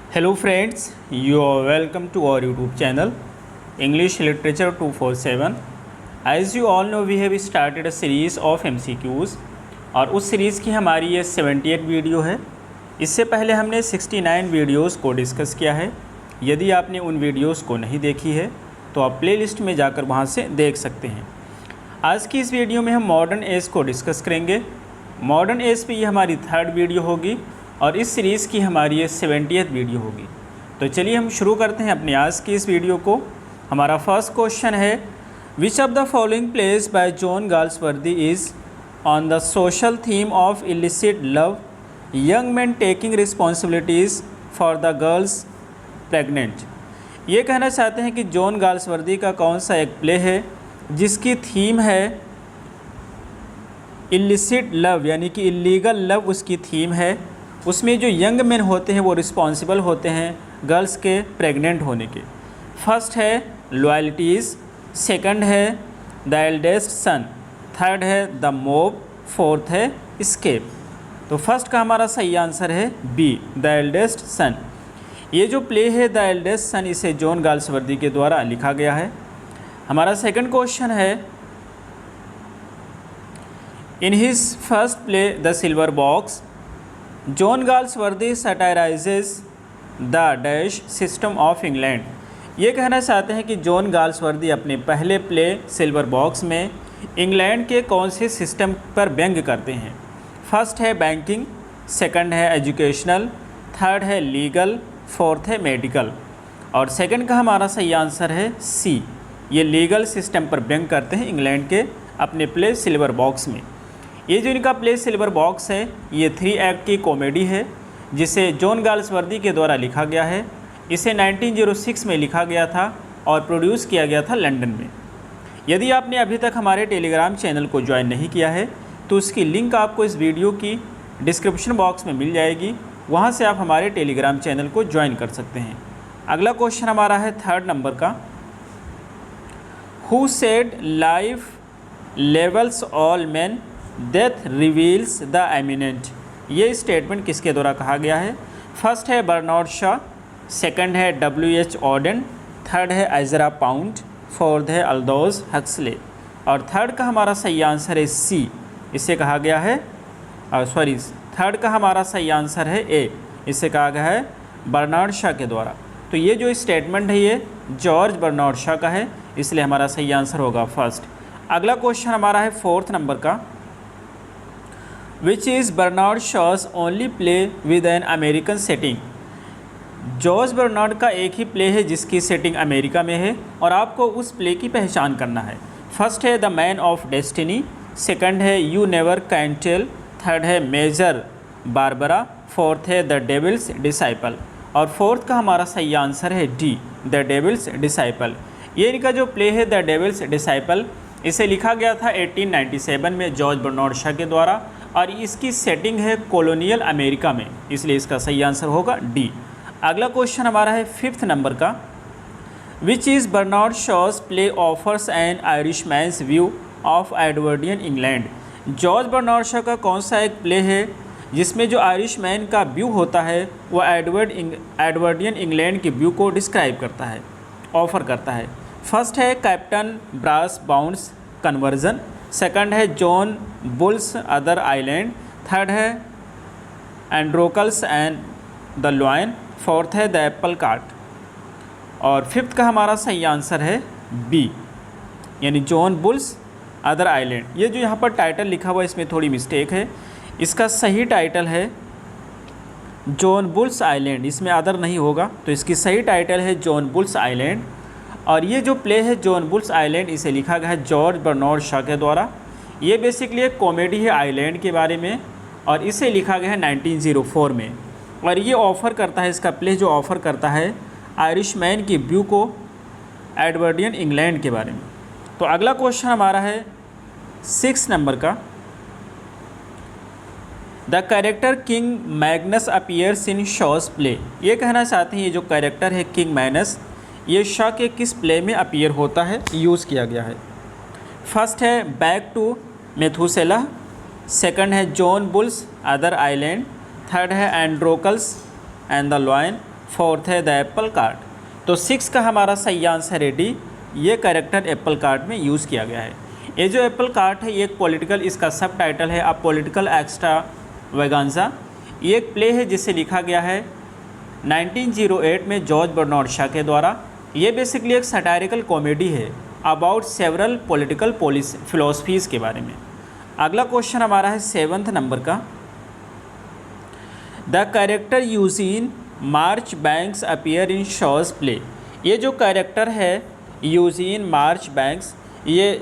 Hello friends, you are welcome to our YouTube channel English Literature 247. As you all know, we have started a series of MCQs और उस series की हमारी ये 78 video है। इससे पहले हमने 69 वीडियोस को डिस्कस किया है। यदि आपने उन वीडियोस को नहीं देखी है तो आप प्लेलिस्ट में जाकर वहाँ से देख सकते हैं। आज की इस वीडियो में हम मॉडर्न एज को डिस्कस करेंगे। मॉडर्न एज पे ये हमारी थर्ड वीडियो होगी और इस सीरीज़ की हमारी ये 70th वीडियो होगी। तो चलिए हम शुरू करते हैं अपनी आज की इस वीडियो को। हमारा फर्स्ट क्वेश्चन है, विच of the following plays bye John Galsworthy is on the social theme of illicit love, young man taking responsibilities for the girls pregnant. ये कहना चाहते हैं कि जॉन गाल्सवर्दी का कौन सा एक प्ले है जिसकी थीम है इलिसिट लव, यानी कि इलीगल लव उसकी थीम है। उसमें जो यंग मैन होते हैं वो रिस्पॉन्सिबल होते हैं गर्ल्स के प्रेग्नेंट होने के। फर्स्ट है लॉयल्टीज़, सेकंड है द एल्डेस्ट सन, थर्ड है द मॉब, फोर्थ है एस्केप। तो फर्स्ट का हमारा सही आंसर है बी, द एल्डेस्ट सन। ये जो प्ले है द एल्डेस्ट सन, इसे जॉन गाल्सवर्दी के द्वारा लिखा गया है। हमारा सेकंड क्वेश्चन है, in his first play the Silver Box John Galsworthy satirizes the dash system of England. ये कहना चाहते हैं कि जॉन गाल्सवर्दी अपने पहले प्ले सिल्वर बॉक्स में इंग्लैंड के कौन से सिस्टम पर व्यंग करते हैं। फर्स्ट है बैंकिंग, सेकंड है एजुकेशनल, थर्ड है लीगल, फोर्थ है मेडिकल। और सेकंड का हमारा सही आंसर है सी, ये लीगल सिस्टम पर व्यंग करते हैं इंग्लैंड के अपने प्ले सिल्वर बॉक्स में। ये जो इनका प्ले सिल्वर बॉक्स है ये 3 एक्ट की कॉमेडी है जिसे जॉन गाल्सवर्दी के द्वारा लिखा गया है। इसे 1906 में लिखा गया था और प्रोड्यूस किया गया था लंदन में। यदि आपने अभी तक हमारे टेलीग्राम चैनल को ज्वाइन नहीं किया है तो उसकी लिंक आपको इस वीडियो की डिस्क्रिप्शन बॉक्स में मिल जाएगी, वहाँ से आप हमारे टेलीग्राम चैनल को ज्वाइन कर सकते हैं। अगला क्वेश्चन हमारा है 3rd नंबर का, who said life levels all man, death reveals the eminent. ये स्टेटमेंट किसके द्वारा कहा गया है। फर्स्ट है बर्नार्ड शॉ, सेकंड है W.H. ऑडेन, थर्ड है एजरा पाउंड, फोर्थ है अल्दोस हक्सले। और थर्ड का हमारा सही आंसर है सी, इसे कहा गया है थर्ड का हमारा सही आंसर है ए, इसे कहा गया है बर्नार्ड शॉ के द्वारा। तो ये जो स्टेटमेंट है ये जॉर्ज बर्नार्ड शॉ का है, इसलिए हमारा सही आंसर होगा फर्स्ट। अगला क्वेश्चन हमारा है 4th नंबर का, which is Bernard Shaw's only play with an American setting. George Bernard का एक ही प्ले है जिसकी सेटिंग अमेरिका में है और आपको उस प्ले की पहचान करना है। फर्स्ट है the Man of Destiny, second है You Never Can Tell, third है मेजर बारबरा, फोर्थ है द डेविल्स डिसाइपल। और फोर्थ का हमारा सही आंसर है डी, द डेविल्स डिसाइपल। ये इनका जो प्ले है द डेविल्स डिसाइपल, इसे लिखा गया था 1897 में जॉर्ज बर्नार्ड शॉ के द्वारा और इसकी सेटिंग है कॉलोनियल अमेरिका में, इसलिए इसका सही आंसर होगा डी। अगला क्वेश्चन हमारा है 5th नंबर का, which is Bernard Shaw's play offers an Irishman's view of Edwardian England. George Bernard Shaw का कौन सा एक प्ले है जिसमें जो आयरिशमैन का व्यू होता है वो एडवर्डियन इंग्लैंड के व्यू को डिस्क्राइब करता है, ऑफ़र करता है। फर्स्ट है Captain Brassbound's Conversion, second है John Bull's Other Island, third है Androcles and the Lion, fourth है द एप्पल कार्ट। और फिफ्थ का हमारा सही आंसर है बी, यानी जॉन बुल्स अदर आइलैंड। ये जो यहाँ पर टाइटल लिखा हुआ है इसमें थोड़ी मिस्टेक है, इसका सही टाइटल है जॉन बुल्स आइलैंड, इसमें अदर नहीं होगा, तो इसकी सही टाइटल है जॉन बुल्स आइलैंड। और ये जो प्ले है जॉन बुल्स आइलैंड, इसे लिखा गया है जॉर्ज बर्नार्ड शॉ के द्वारा। ये बेसिकली एक कॉमेडी है आइलैंड के बारे में और इसे लिखा गया है 1904 में। और ये ऑफ़र करता है, इसका प्ले जो ऑफ़र करता है आयरिशमैन की व्यू को एडवर्डियन इंग्लैंड के बारे में। तो अगला क्वेश्चन हमारा है 6 नंबर का, the character king Magnus appears in shows play. ये कहना चाहते हैं ये जो कैरेक्टर है किंग मैग्नस, ये शॉ के किस प्ले में अपीयर होता है, यूज़ किया गया है। फर्स्ट है बैक टू मेथुसेला, सेकंड है John Bull's Other Island, third है Androcles and the Lion, fourth है द एप्पल कार्ट। तो 6 का हमारा सही आंसर है डी, ये कैरेक्टर एप्पल कार्ट में यूज़ किया गया है। ये जो एप्पल कार्ट है ये एक पॉलिटिकल, इसका सब टाइटल है अ पॉलिटिकल एक्स्ट्रा वेगांजा। ये एक प्ले है जिसे लिखा गया है 1908 में जॉर्ज बर्नार्ड शॉ के द्वारा। ये बेसिकली एक सटायरिकल कॉमेडी है अबाउट सेवरल पॉलिटिकल फिलोसफीज़ के बारे में। अगला क्वेश्चन हमारा है 7th नंबर का। The character Eugene March banks appear in shows play. ये जो कैरेक्टर है यूजीन मार्च बैंक्स, ये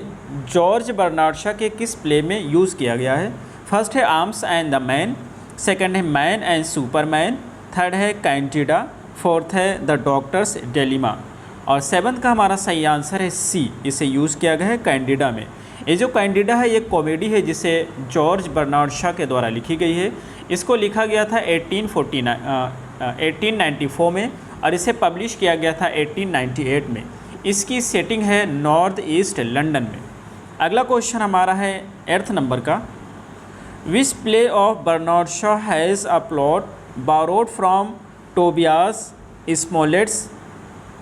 जॉर्ज बर्नार्ड शॉ के किस प्ले में यूज़ किया गया है? फर्स्ट है arms and the man, second है मैन एंड सुपरमैन, थर्ड है कैंडिडा, फोर्थ है द डॉक्टर्स डिलेमा। और 7th का हमारा सही आंसर है सी, इसे यूज़ किया गया है कैंडिडा में। ये जो कैंडिडा है ये कॉमेडी है जिसे जॉर्ज बर्नार्ड शॉ के द्वारा लिखी गई है। इसको लिखा गया था 1894 में और इसे पब्लिश किया गया था 1898 में। इसकी सेटिंग है नॉर्थ ईस्ट लंदन में। अगला क्वेश्चन हमारा है 8th नंबर का। Which play of Bernard Shaw has a plot borrowed from Tobias Smollett's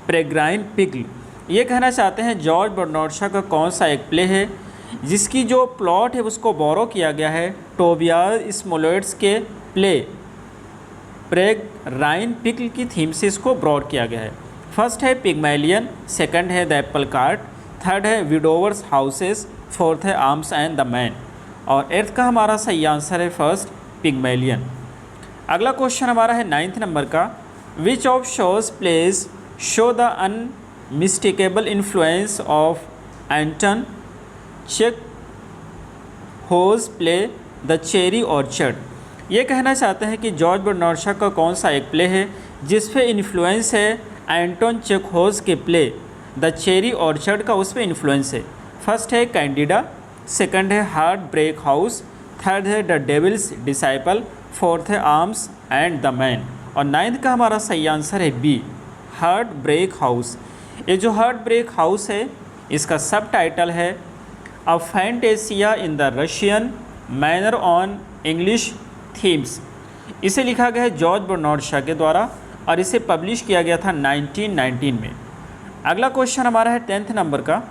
Peregrine Pickle. ये कहना चाहते हैं जॉर्ज बर्नार्ड शॉ का कौन सा एक प्ले है जिसकी जो प्लॉट है उसको बोरो किया गया है टोबियास स्मोलेट्स के प्ले पेरेग्राइन पिग्ल की थीम से इसको ब्रॉड किया गया है। फर्स्ट है पिग्मैलियन, सेकंड है द एप्पल कार्ट, थर्ड है विडोवर्स हाउसेस, फोर्थ है आर्म्स एंड द मैन। और 8th का हमारा सही आंसर है फर्स्ट पिग्मैलियन। अगला क्वेश्चन हमारा है 9th नंबर का। Which of Shaw's plays show the unmistakable influence of Anton Chekhov's play the Cherry Orchard. ये कहना चाहते हैं कि जॉर्ज बर्नार्ड शॉ का कौन सा एक प्ले है जिस पे इन्फ्लुएंस है एंटोन चेखोव्स के प्ले द चेरी ऑर्चर्ड का, उस पर इन्फ्लुएंस है। फर्स्ट है कैंडिडा, सेकंड है हार्ट ब्रेक हाउस, थर्ड है द डेविल्स डिसाइपल, फोर्थ है आर्म्स एंड द मैन। और 9th का हमारा सही आंसर है बी, हार्ट ब्रेक हाउस। ये जो हार्ट ब्रेक हाउस है इसका सब टाइटल है a fantasia in the Russian manner on English themes. इसे लिखा गया है जॉर्ज बर्नार्ड शॉ के द्वारा और इसे पब्लिश किया गया था 1919 में। अगला क्वेश्चन हमारा है 10th नंबर का।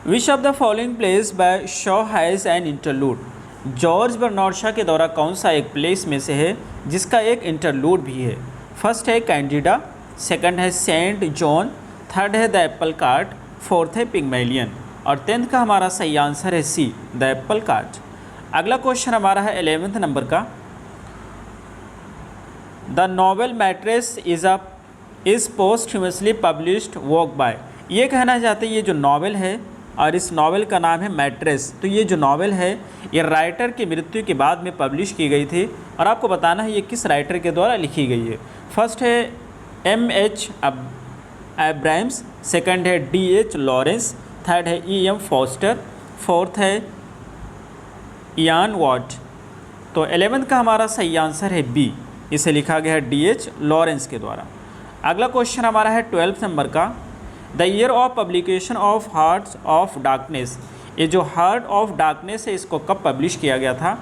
Which of the following plays by Shaw has an interlude. George Bernard Shaw के द्वारा कौन सा एक प्लेस में से है जिसका एक इंटरलूड भी है? फर्स्ट है कैंडिडा, सेकंड है सेंट जॉन, थर्ड है द एप्पल कार्ट, फोर्थ है पिग्मैलियन। और 10th का हमारा सही आंसर है सी, द एप्पल कार्ट। अगला क्वेश्चन हमारा है 11th नंबर का। The novel mattress is posthumously published work by. ये कहना चाहते हैं ये जो नॉवेल है और इस नॉवेल का नाम है मैट्रेस। तो ये जो नॉवेल है ये राइटर की मृत्यु के बाद में पब्लिश की गई थी और आपको बताना है ये किस राइटर के द्वारा लिखी गई है। फर्स्ट है M.H. एब्राहम्स, सेकंड है D.H. लॉरेंस, थर्ड है E.M. फॉस्टर, फोर्थ है इयान वॉट। तो 11th का हमारा सही आंसर है बी, इसे लिखा गया है D.H. लॉरेंस के द्वारा। अगला क्वेश्चन हमारा है 12th नंबर का। The year of publication of hearts of darkness. ये जो हार्ट ऑफ डार्कनेस है इसको कब पब्लिश किया गया था?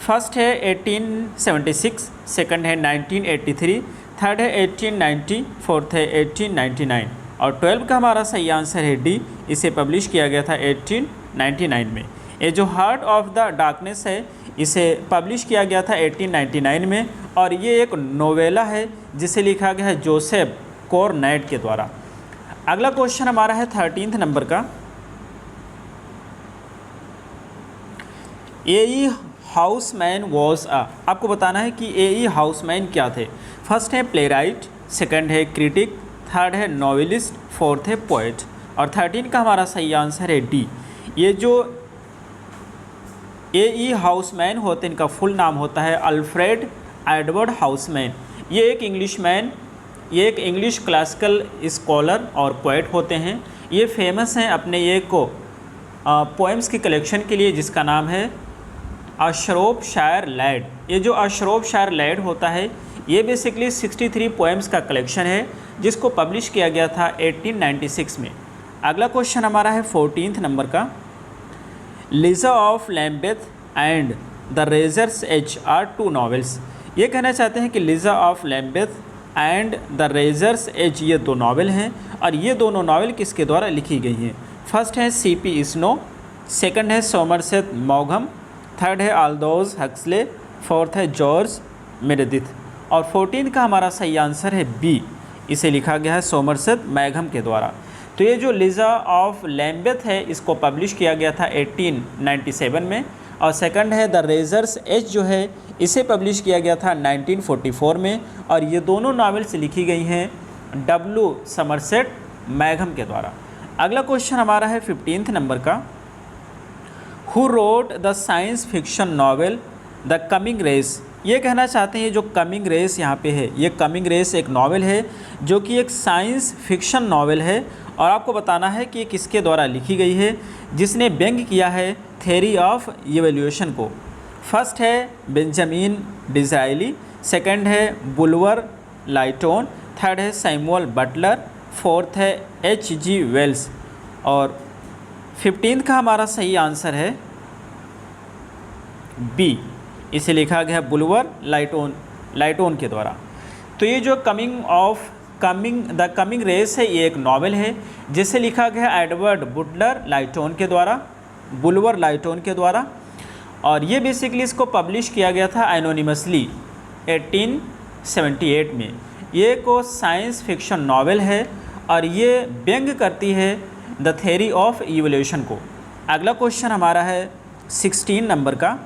फर्स्ट है 1876, सेकंड है 1983, थर्ड है 1890, फोर्थ है 1899। और 12 का हमारा सही आंसर है डी, इसे पब्लिश किया गया था 1899 में। ये जो हार्ट ऑफ द डार्कनेस है इसे पब्लिश किया गया था 1899 में और ये एक नोवेला है जिसे लिखा गया है जोसेफ कॉर्नेट के द्वारा। अगला क्वेश्चन हमारा है 13th नंबर का। A.E. हाउसमैन वॉज आपको बताना है कि A.E. हाउसमैन क्या थे। फर्स्ट है प्ले राइट, सेकेंड है क्रिटिक, थर्ड है नॉवेलिस्ट, फोर्थ है पोएट। और 13 का हमारा सही आंसर है डी। ये जो A.E. हाउसमैन होते हैं इनका फुल नाम होता है अल्फ्रेड एडवर्ड हाउसमैन। ये एक इंग्लिश क्लासिकल स्कॉलर और पोएट होते हैं। ये फेमस हैं अपने ये को पोएम्स की कलेक्शन के लिए जिसका नाम है अशरोपशायर लैड। ये जो अशरोपशायर लैड होता है ये बेसिकली 63 पोएम्स का कलेक्शन है जिसको पब्लिश किया गया था 1896 में। अगला क्वेश्चन हमारा है 14th नंबर का। Liza of Lambeth and the Razor's Edge are 2 novels. ये कहना चाहते हैं कि Liza of Lambeth and the Razor's Edge, ये दो नावल हैं और ये दोनों नावल किसके द्वारा लिखी गई हैं? फर्स्ट है C.P. स्नो, सेकंड है सोमरसेट मॉघम, थर्ड है ऑल्डोस हक्सले, फोर्थ है जॉर्ज मेरेडिथ और 14 का हमारा सही आंसर है बी, इसे लिखा गया है सोमरसेट मॉघम के द्वारा। तो ये जो लिजा ऑफ लैम्बेथ है इसको पब्लिश किया गया था 1897 में और सेकंड है द रेजर्स एज जो है इसे पब्लिश किया गया था 1944 में और ये दोनों नावल्स लिखी गई हैं W. समरसेट मॉघम के द्वारा। अगला क्वेश्चन हमारा है 15th नंबर का, who wrote the science fiction novel the coming race. ये कहना चाहते हैं ये जो कमिंग रेस यहाँ पे है, ये कमिंग रेस एक नावल है जो कि एक साइंस फिक्शन नावल है और आपको बताना है कि ये किसके द्वारा लिखी गई है जिसने व्यंग किया है थ्योरी ऑफ इवोल्यूशन को। फर्स्ट है बेंजामिन डिज़राइली, सेकंड है बुल्वर लाइटोन, थर्ड है सैमुअल बटलर, फोर्थ है H.G. वेल्स और 15th का हमारा सही आंसर है बी, इसे लिखा गया है बुल्वर लाइटोन के द्वारा। तो ये जो द कमिंग रेस है ये एक नावल है जिसे लिखा गया है एडवर्ड बुटलर लाइटोन के द्वारा, बुल्वर लाइटोन के द्वारा और ये बेसिकली इसको पब्लिश किया गया था एनोनिमसली 1878 में। ये को साइंस फिक्शन नावल है और ये व्यंग करती है द थ्योरी ऑफ इवोल्यूशन को। अगला क्वेश्चन हमारा है 16 नंबर का,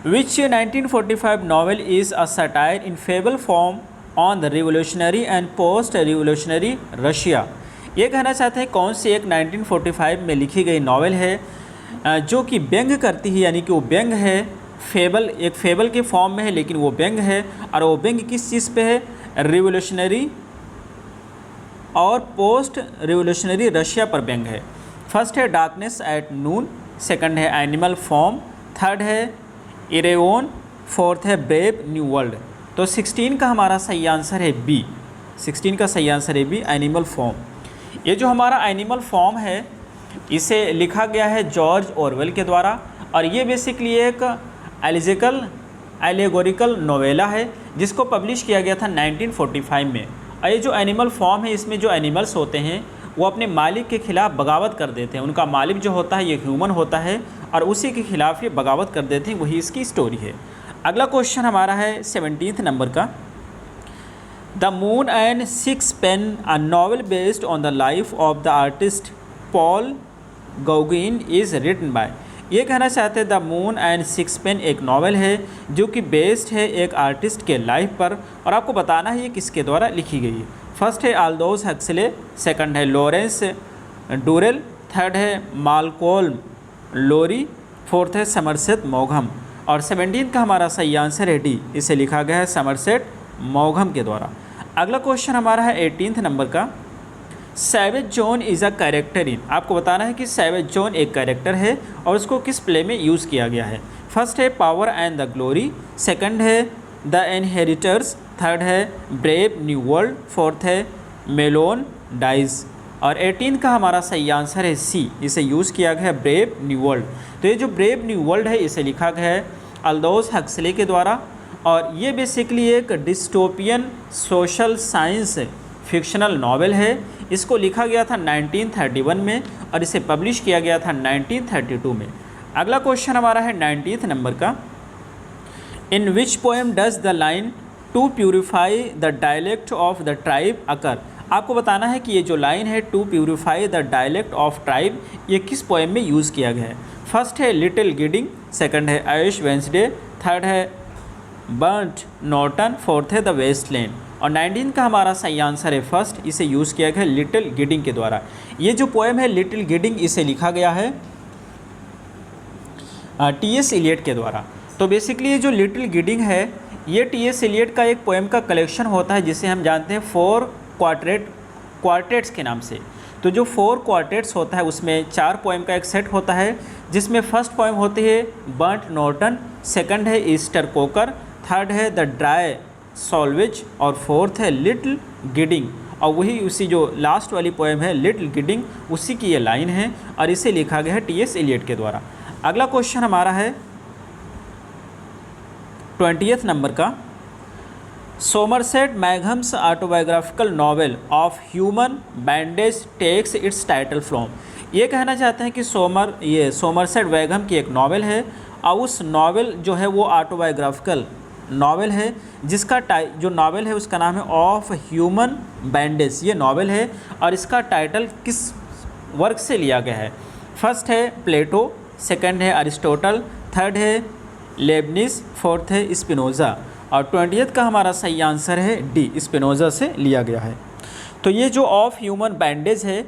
विच 1945 novel is a satire in fable form on the revolutionary and post revolutionary Russia. ये कहना चाहते हैं कौन सी एक 1945 में लिखी गई नावल है जो कि व्यंग करती है, यानी कि वो व्यंग है फेबल, एक फेबल के फॉर्म में है लेकिन वो व्यंग है और वो व्यंग किस चीज़ पे है? रिवोल्यूशनरी और पोस्ट रिवोल्यूशनरी रशिया पर व्यंग है। फर्स्ट है डार्कनेस एट नून, सेकंड है एनिमल फॉर्म, थर्ड है इरेवन, फोर्थ है ब्रेव न्यू वर्ल्ड। तो 16 का हमारा सही आंसर है बी, 16 का सही आंसर है बी, एनिमल फॉर्म। ये जो हमारा एनिमल फॉर्म है इसे लिखा गया है जॉर्ज ऑरवेल के द्वारा और ये बेसिकली एक एलेगोरिकल नोवेला है जिसको पब्लिश किया गया था 1945 में। और ये जो एनिमल फॉर्म है इसमें जो एनिमल्स होते हैं वो अपने मालिक के खिलाफ बगावत कर देते हैं, उनका मालिक जो होता है ये ह्यूमन होता है और उसी के खिलाफ ये बगावत कर देते हैं, वही इसकी स्टोरी है। अगला क्वेश्चन हमारा है 17th नंबर का, the Moon and Sixpence a novel based on the life of the artist Paul Gauguin is written by. ये कहना चाहते हैं the Moon and Sixpence एक नावल है जो कि बेस्ड है एक आर्टिस्ट के लाइफ पर और आपको बताना है ये किसके द्वारा लिखी गई है। फर्स्ट है ऑल्डोस हक्सले, सेकंड है लॉरेंस डूरेल, थर्ड है मालकोल्म लोरी, फोर्थ है समरसेट मॉघम और 17 का हमारा सही आंसर है डी, इसे लिखा गया है समरसेट मॉघम के द्वारा। अगला क्वेश्चन हमारा है 18th नंबर का, savage John is a character in. आपको बताना है कि सैवेज जॉन एक कैरेक्टर है और उसको किस प्ले में यूज़ किया गया है। फर्स्ट है power and the glory, second है द इनहेरिटर्स, थर्ड है ब्रेव न्यू वर्ल्ड, फोर्थ है मेलोन डाइज और 18 का हमारा सही आंसर है सी, इसे यूज़ किया गया है ब्रेव न्यू वर्ल्ड। तो ये जो ब्रेव न्यू वर्ल्ड है इसे लिखा गया है ऑल्डोस हक्सले के द्वारा और ये बेसिकली एक dystopian social science fictional novel है। इसको लिखा गया था 1931 में और इसे पब्लिश किया गया था 1932 में। अगला क्वेश्चन हमारा है 19th नंबर का, in which poem does the line to purify the dialect of the tribe occur. आपको बताना है कि ये जो लाइन है to purify the dialect of tribe ये किस पोएम में यूज़ किया गया है। फर्स्ट है लिटिल गिडिंग, सेकंड है ऐश वेंसडे, थर्ड है बर्ट नॉर्टन, फोर्थ है द वेस्टलैंड और 19 का हमारा सही आंसर है फर्स्ट, इसे यूज़ किया गया है लिटिल गिडिंग के द्वारा। ये जो पोएम है लिटिल गिडिंग इसे लिखा गया है T.S. एलियट के द्वारा। तो बेसिकली ये जो लिटिल गिडिंग है ये T.S. एलियट का एक पोएम का कलेक्शन होता है जिसे हम जानते हैं 4 क्वार्टेट्स के नाम से। तो जो 4 क्वार्टेट्स होता है उसमें 4 पोएम का एक सेट होता है जिसमें फर्स्ट पोएम होती है बर्ट नॉर्टन, सेकंड है ईस्टर कोकर, थर्ड है द ड्राई सॉल्वेज और फोर्थ है लिटिल गिडिंग और वही उसी जो लास्ट वाली पोएम है लिटिल गिडिंग उसी की ये लाइन है और इसे लिखा गया है T.S. एलियट के द्वारा। अगला क्वेश्चन हमारा है 20th नंबर का, Somerset Maugham's autobiographical novel of human bondage takes its title from. ये कहना चाहते हैं कि सोमरसेट मैगहम की एक नावल है और उस नावल जो है वो ऑटोबायोग्राफिकल नावल है, जिसका जो नावल है उसका नाम है ऑफ ह्यूमन बैंडेज। ये नावल है और इसका टाइटल किस वर्क से लिया गया है? फर्स्ट है प्लेटो, सेकंड है अरिस्टोटल, थर्ड है लेबनिज, फोर्थ है स्पिनोज़ा और 20th का हमारा सही आंसर है डी, स्पिनोज़ा से लिया गया है। तो ये जो ऑफ ह्यूमन बैंडेज है,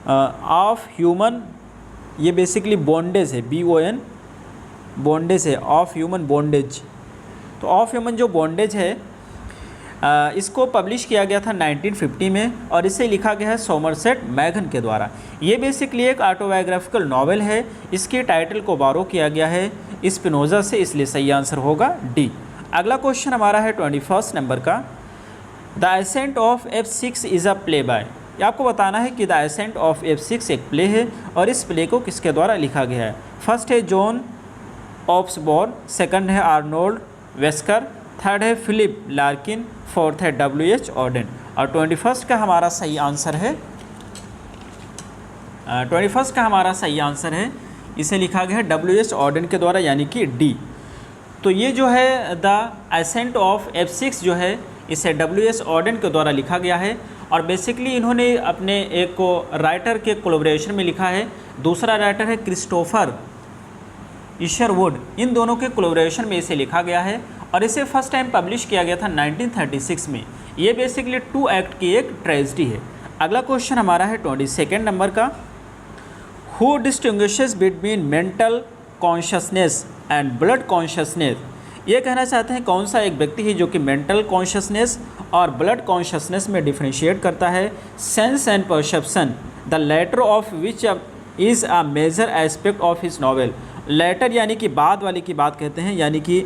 ऑफ ह्यूमन, ये बेसिकली बॉन्डेज है, BON बॉन्डेज है, ऑफ ह्यूमन बॉन्डेज। तो ऑफ ह्यूमन जो बॉन्डेज है इसको पब्लिश किया गया था 1950 में और इसे लिखा गया है सोमरसेट मैगहम के द्वारा। ये बेसिकली एक ऑटोबायोग्राफिकल नावल है। इसके टाइटल को बारो किया गया है स्पिनोज़ा से, इसलिए सही आंसर होगा डी। अगला क्वेश्चन हमारा है 21 नंबर का। The ascent of F6 is a play by. ये आपको बताना है कि द एसेंट ऑफ F6 एक प्ले है और इस प्ले को किसके द्वारा लिखा गया है? फर्स्ट है जॉन ऑब्सबॉर्न, सेकंड है आर्नोल्ड वेस्कर, थर्ड है फिलिप लार्किन, फोर्थ है W.H. ऑर्डन और 21 का हमारा सही आंसर है 21 का हमारा सही आंसर है, इसे लिखा गया है W.H. ऑर्डन के द्वारा, यानी कि डी। तो ये जो है द एसेंट ऑफ F6 जो है इसे W.H. ऑर्डन के द्वारा लिखा गया है और बेसिकली इन्होंने अपने एक को राइटर के कोलैबोरेशन में लिखा है, दूसरा राइटर है क्रिस्टोफर इशरवुड, इन दोनों के कोलैबोरेशन में इसे लिखा गया है और इसे फर्स्ट टाइम पब्लिश किया गया था 1936 में। ये बेसिकली 2 एक्ट की एक ट्रेजेडी है। अगला क्वेश्चन हमारा है 22 नंबर का। Who distinguishes between mental consciousness and blood consciousness. ये कहना चाहते हैं कौन सा एक व्यक्ति है जो कि मेंटल कॉन्शसनेस और ब्लड कॉन्शसनेस में डिफ्रेंशिएट करता है? Sense and perception, the latter of which is a major aspect of his novel. Latter यानी कि बाद वाली की बात कहते हैं, यानी कि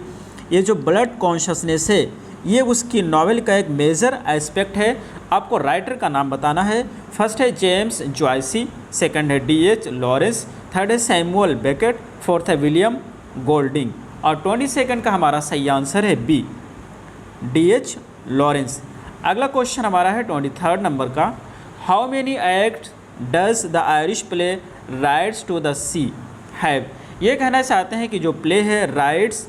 ये जो ब्लड कॉन्शसनेस है ये उसकी नॉवेल का एक मेजर एस्पेक्ट है। आपको राइटर का नाम बताना है। फर्स्ट है जेम्स जॉयसी, सेकंड है D.H. लॉरेंस, थर्ड है सैमुअल बेकेट, फोर्थ है विलियम गोल्डिंग और 22 का हमारा सही आंसर है बी, D.H. लॉरेंस। अगला क्वेश्चन हमारा है 23 नंबर का। How many act does the Irish play riders to the sea have. ये कहना चाहते हैं कि जो प्ले है राइड्स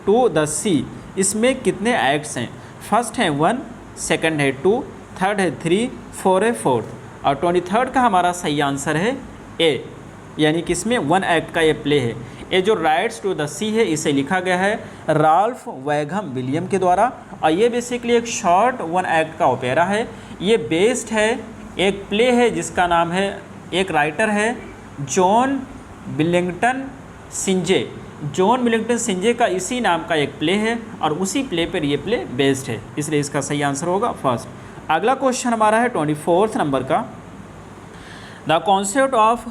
टू द सी, इसमें कितने एक्ट्स हैं? फर्स्ट है 1, सेकंड है 2, थर्ड है 3, 4 है 4 और 23 का हमारा सही आंसर है ए, यानी कि इसमें 1 एक्ट का ये प्ले है। ये जो राइड्स टू द सी है इसे लिखा गया है राल्फ वैघम विलियम के द्वारा और ये बेसिकली एक शॉर्ट 1 एक्ट का ओपेरा है। ये बेस्ड है एक प्ले है जिसका नाम है, एक राइटर है जॉन बिलिंगटन सिंजे। जॉन बिलिंगटन सिंजे का इसी नाम का एक प्ले है और उसी प्ले पर ये प्ले बेस्ड है, इसलिए इसका सही आंसर होगा फर्स्ट। अगला क्वेश्चन हमारा है 24 नंबर का। द कॉन्सेप्ट ऑफ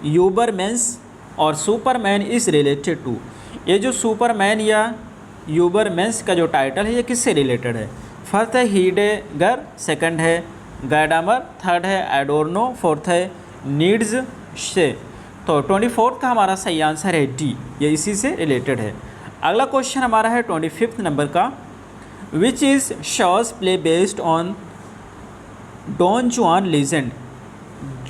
यूबरमेंस और सुपरमैन इज़ रिलेटेड टू। ये जो सुपरमैन या यूबरमेंस का जो टाइटल है ये किससे रिलेटेड है? फर्स्ट है हीडेगर, सेकंड है गैडामर, थर्ड है एडोर्नो, फोर्थ है नीड्स से। तो 24 का हमारा सही आंसर है डी, ये इसी से रिलेटेड है। अगला क्वेश्चन हमारा है 25 नंबर का। Which is Shaw's play based on Don Juan legend.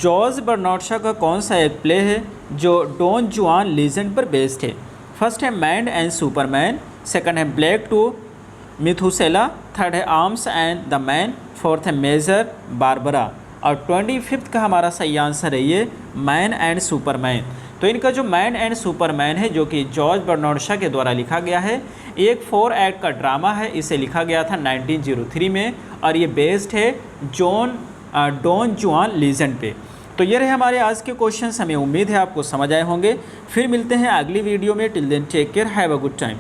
George Bernard Shaw का कौन सा एक प्ले है जो डॉन जुआन लीजेंड पर बेस्ड है? फर्स्ट है मैन एंड सुपरमैन, सेकंड है ब्लैक टू मिथुसेला, थर्ड है arms and the man, fourth है मेजर बारबरा और 25 का हमारा सही आंसर है ये मैन एंड सुपरमैन। तो इनका जो मैन एंड सुपरमैन है जो कि जॉर्ज बर्नार्ड शॉ के द्वारा लिखा गया है, एक 4 एक्ट का ड्रामा है, इसे लिखा गया था 1903 में और ये बेस्ड है डॉन जुआन लीजेंड पे। तो ये रहे हमारे आज के क्वेश्चंस, हमें उम्मीद है आपको समझ आए होंगे। फिर मिलते हैं अगली वीडियो में। Till then take care, have a good time.